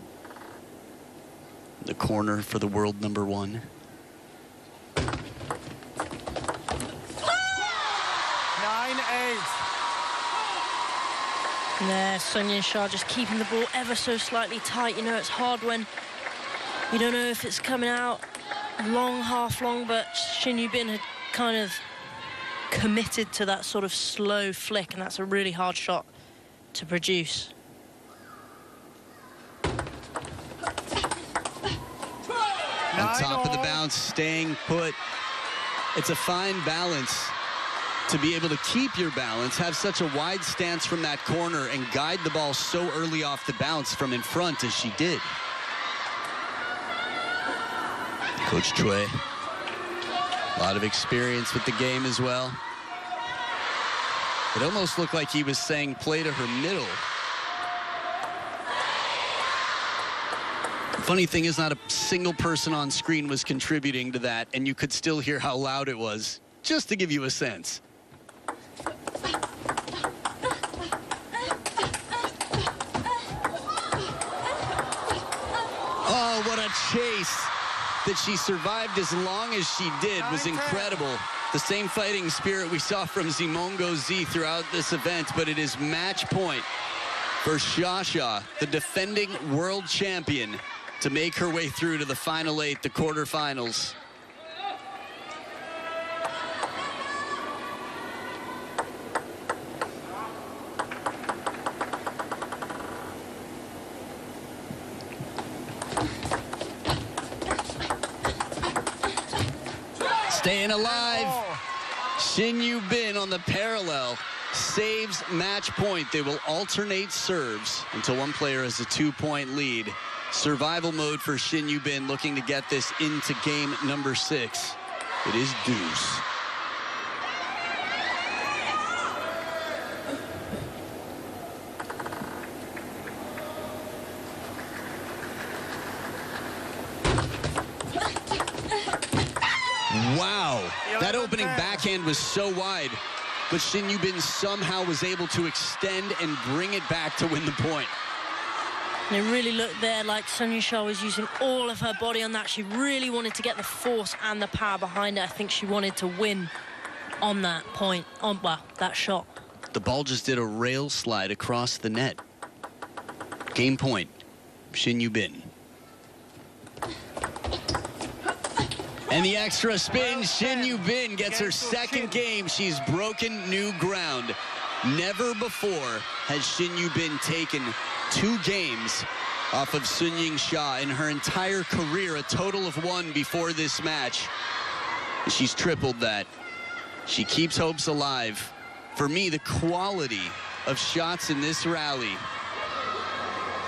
The corner for the world #1. 9-8. There, sunyingsha just keeping the ball ever so slightly tight. You know, it's hard when you don't know if it's coming out long, half long, but SHIN Yubin had kind of committed to that sort of slow flick, and that's a really hard shot to produce. On top of the bounce, staying put. It's a fine balance to be able to keep your balance, have such a wide stance from that corner, and guide the ball so early off the bounce from in front as she did. Coach Choi, a lot of experience with the game as well. It almost looked like he was saying play to her middle. Funny thing is, not a single person on screen was contributing to that, and you could still hear how loud it was, just to give you a sense. Oh, what a chase. That she survived as long as she did was incredible. The same fighting spirit we saw from Zimongo Z throughout this event, but it is match point for Shasha, the defending world champion, to make her way through to the final 8, the quarterfinals. Staying alive. SHIN Yubin on the parallel saves match point. They will alternate serves until one player has a 2-point lead. Survival mode for SHIN Yubin, looking to get this into game #6. It is deuce. Wow, that opening backhand was so wide, but SHIN Yubin somehow was able to extend and bring it back to win the point. And it really looked there like sunyingsha was using all of her body on that. She really wanted to get the force and the power behind it. I think she wanted to win on that point, well, that shot. The ball just did a rail slide across the net. Game point, SHIN Yubin. And the extra spin, SHIN Yubin gets her second game. She's broken new ground. Never before has SHIN Yubin taken 2 games off of sunyingsha in her entire career, a total of 1 before this match. She's tripled that. She keeps hopes alive. For me, the quality of shots in this rally,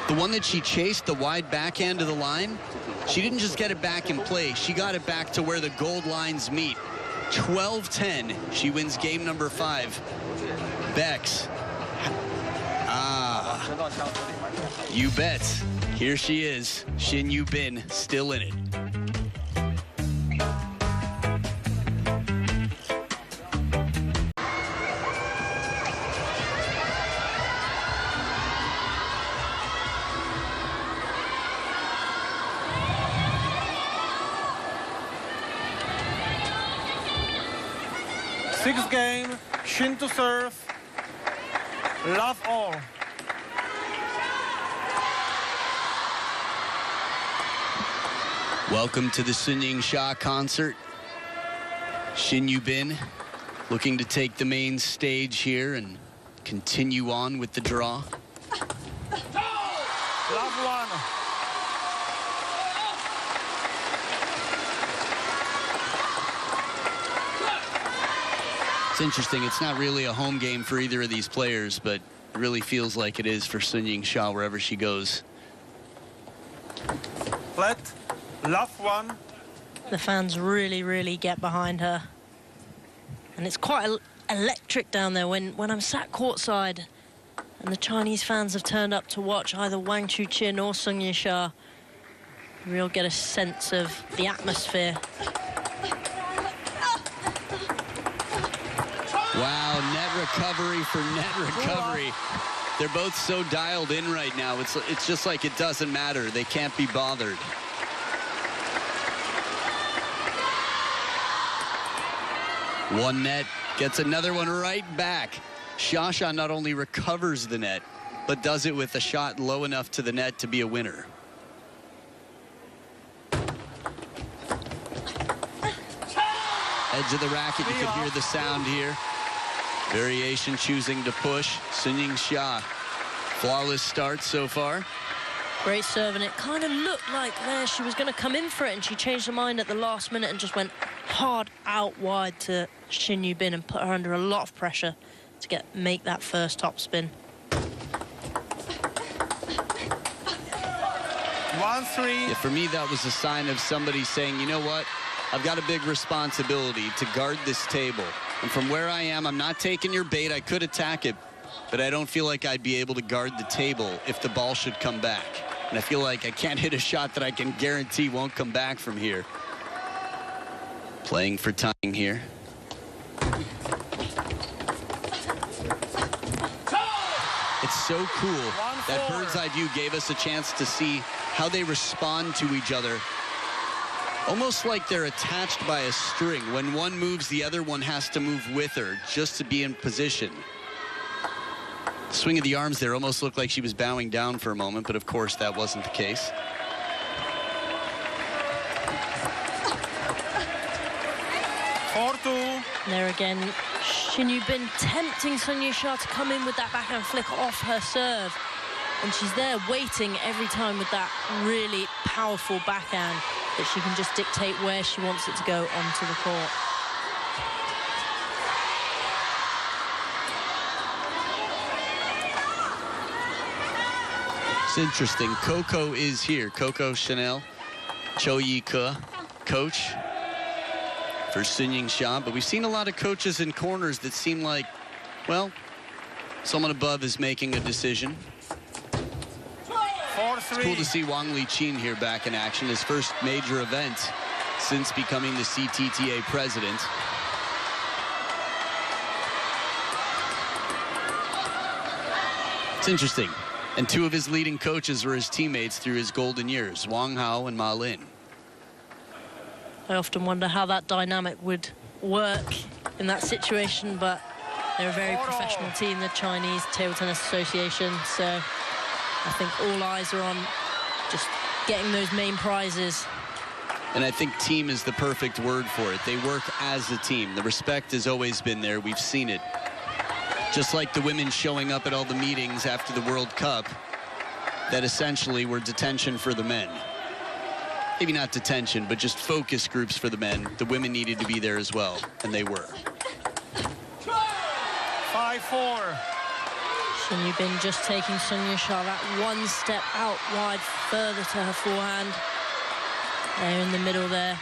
the one that she chased, the wide backhand to the line, she didn't just get it back in play, she got it back to where the gold lines meet. 12-10, she wins game #5. Bex. You bet. Here she is, SHIN Yubin, still in it. Sixth game, SHIN to serve. Love all. Welcome to the sunyingsha concert. SHIN Yubin looking to take the main stage here and continue on with the draw. Love one. It's interesting, it's not really a home game for either of these players, but it really feels like it is for sunyingsha wherever she goes. Flat. Love one. The fans really, really get behind her. And it's quite electric down there when I'm sat courtside and the Chinese fans have turned up to watch either wangchuqin or sunyingsha. We'll get a sense of the atmosphere. Wow, net recovery for net recovery. They're both so dialed in right now. It's just like it doesn't matter. They can't be bothered. One net gets another one right back. Shatou not only recovers the net, but does it with a shot low enough to the net to be a winner. Edge of the racket, you can hear the sound here. Variation choosing to push. Sunyingsha, flawless start so far. Great serve, and it kind of looked like there she was going to come in for it, and she changed her mind at the last minute and just went hard out wide to SHIN Yubin and put her under a lot of pressure to make that first topspin. 1-3. Yeah, for me, that was a sign of somebody saying, you know what? I've got a big responsibility to guard this table. And from where I am, I'm not taking your bait. I could attack it, but I don't feel like I'd be able to guard the table if the ball should come back. And I feel like I can't hit a shot that I can guarantee won't come back from here. Playing for time here. It's so cool that bird's eye view gave us a chance to see how they respond to each other. Almost like they're attached by a string. When one moves, the other one has to move with her just to be in position. The swing of the arms there almost looked like she was bowing down for a moment, but of course that wasn't the case. There again, SHIN Yubin tempting sunyingsha to come in with that backhand flick off her serve. And she's there waiting every time with that really powerful backhand that she can just dictate where she wants it to go onto the court. It's interesting. Coco is here. Coco Chanel, Cho Yi-ke, coach for Sunyingsha. But we've seen a lot of coaches in corners that seem like, well, someone above is making a decision. It's cool to see wangchuqin here back in action, his first major event since becoming the ITTF president. It's interesting. And two of his leading coaches were his teammates through his golden years, Wang Hao and Ma Lin. I often wonder how that dynamic would work in that situation, but they're a very professional team, the Chinese Table Tennis Association, so I think all eyes are on just getting those main prizes. And I think team is the perfect word for it. They work as a team. The respect has always been there. We've seen it. Just like the women showing up at all the meetings after the World Cup that essentially were detention for the men. Maybe not detention, but just focus groups for the men. The women needed to be there as well, and they were. 5-4. SHIN Yubin just taking sunyingsha that one step out wide further to her forehand. There in the middle there.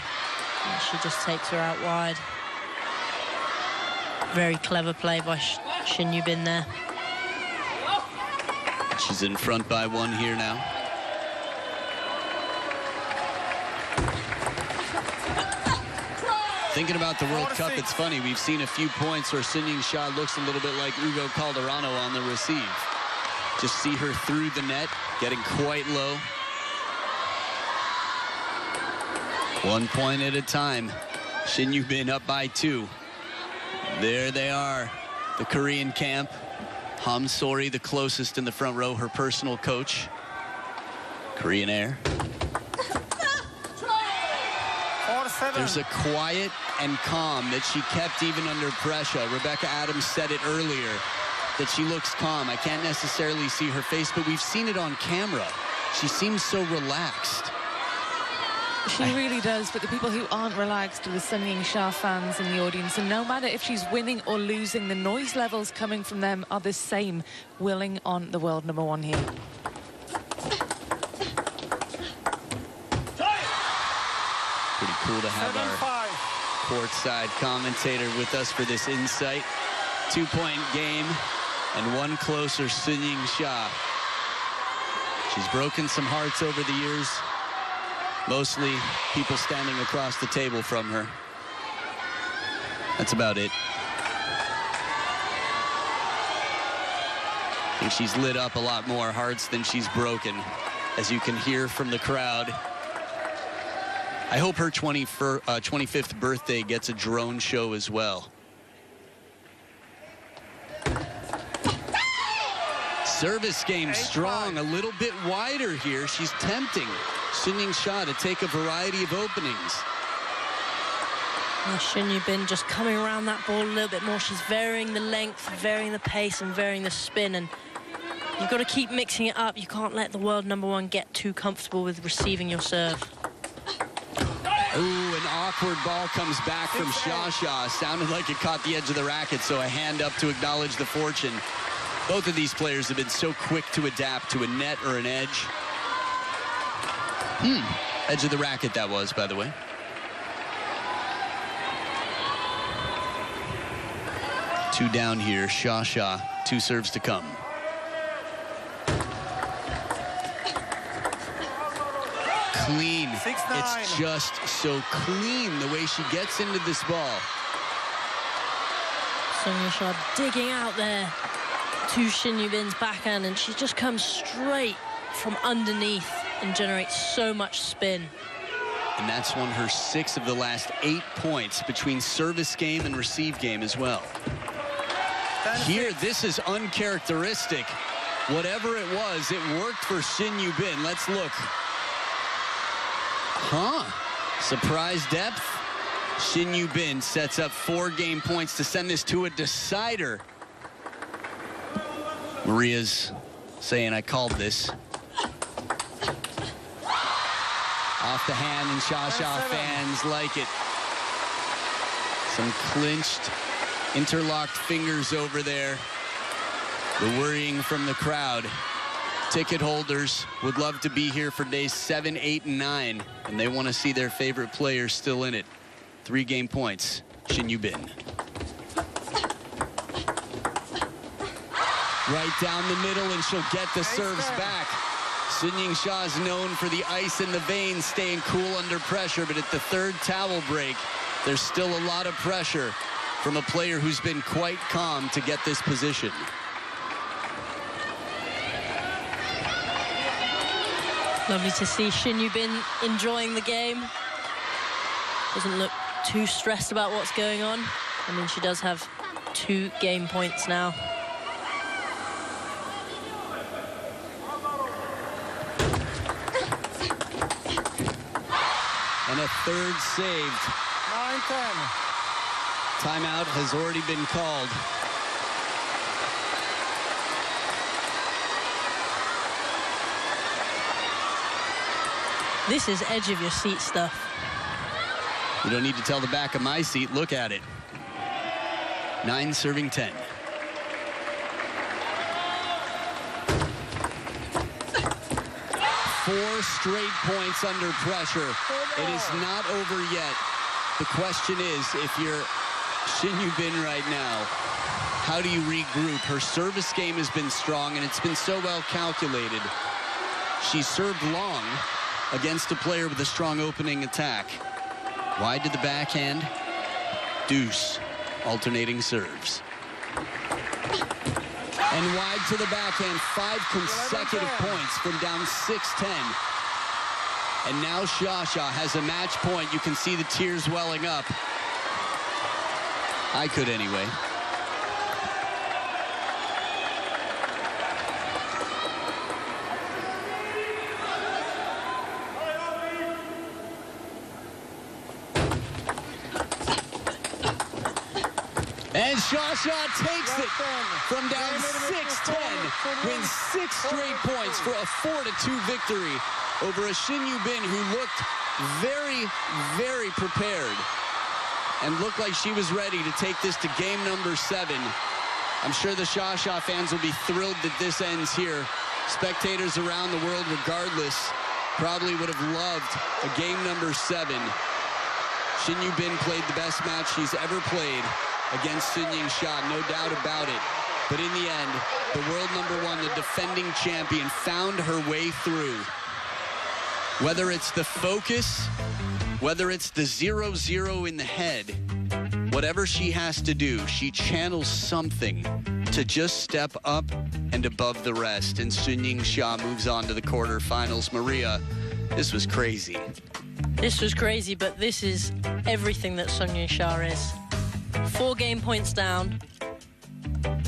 And she just takes her out wide. Very clever play by SHIN Yubin there. She's in front by one here now. Thinking about the World Cup, it's funny. We've seen a few points where Sunyingsha looks a little bit like Ugo Calderano on the receive. Just see her through the net, getting quite low. 1 point at a time. SHIN Yubin up by 2. There they are, the Korean camp. Ham Sori, the closest in the front row, her personal coach. Korean Air. There's a quiet and calm that she kept even under pressure. Rebecca Adams said it earlier, that she looks calm. I can't necessarily see her face, but we've seen it on camera. She seems so relaxed. She really does, but the people who aren't relaxed are the Sunyingsha fans in the audience. And no matter if she's winning or losing, the noise levels coming from them are the same, willing on the world #1 here. Pretty cool to have our courtside commentator with us for this insight. 2-point game and one closer, Sunyingsha. She's broken some hearts over the years, mostly people standing across the table from her. That's about it. I think she's lit up a lot more hearts than she's broken, as you can hear from the crowd. I hope her 25th birthday gets a drone show as well. Service game strong, a little bit wider here. She's tempting Sunyingsha to take a variety of openings. Well, SHIN Yubin just coming around that ball a little bit more. She's varying the length, varying the pace, and varying the spin. And you've got to keep mixing it up. You can't let the world #1 get too comfortable with receiving your serve. Ooh, an awkward ball comes back from Shasha. Sounded like it caught the edge of the racket, so a hand up to acknowledge the fortune. Both of these players have been so quick to adapt to a net or an edge. Edge of the racket that was, by the way. Two down here, Shasha, 2 serves to come. Clean. 6-9. It's just so clean the way she gets into this ball. Sunyingsha digging out there to SHIN Yubin's backhand, and she just comes straight from underneath and generates so much spin. And that's won her 6 of the last 8 points between service game and receive game as well. Here, this is uncharacteristic. Whatever it was, it worked for SHIN Yubin. Let's look. Surprise depth. SHIN Yubin sets up 4 game points to send this to a decider. Maria's saying, I called this. Off the hand, and Shasha fans like it. Some clinched, interlocked fingers over there. The worrying from the crowd. Ticket holders would love to be here for days 7, 8, and 9, and they want to see their favorite players still in it. 3 game points, SHIN Yubin. Right down the middle, and she'll get the serves back. Sunyingsha is known for the ice in the veins, staying cool under pressure, but at the 3rd towel break, there's still a lot of pressure from a player who's been quite calm to get this position. Lovely to see SHIN Yubin enjoying the game. Doesn't look too stressed about what's going on. I mean, she does have 2 game points now. And a 3rd saved. 9-10. Timeout has already been called. This is edge of your seat stuff. You don't need to tell the back of my seat. Look at it. 9 serving 10. 4 straight points under pressure. It is not over yet. The question is, if you're SHIN Yubin right now, how do you regroup? Her service game has been strong, and it's been so well calculated. She served long against a player with a strong opening attack. Wide to the backhand, deuce, alternating serves. And wide to the backhand, 5 consecutive points from down 6-10. And now Shasha has a match point. You can see the tears welling up. I could anyway. And Shasha takes it from down 6-10, wins 6 straight points for a 4-2 victory over a SHIN Yubin who looked very, very prepared and looked like she was ready to take this to game number 7. I'm sure the Shasha fans will be thrilled that this ends here. Spectators around the world, regardless, probably would have loved a game number 7. SHIN Yubin played the best match she's ever played. against Sunyingsha, no doubt about it. But in the end, the world #1, the defending champion, found her way through. Whether it's the focus, whether it's the 0-0 in the head, whatever she has to do, she channels something to just step up and above the rest. And Sunyingsha moves on to the quarterfinals. Maria, this was crazy. This was crazy, but this is everything that Sunyingsha is. 4 game points down,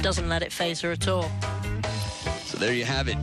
doesn't let it phase her at all. So there you have it.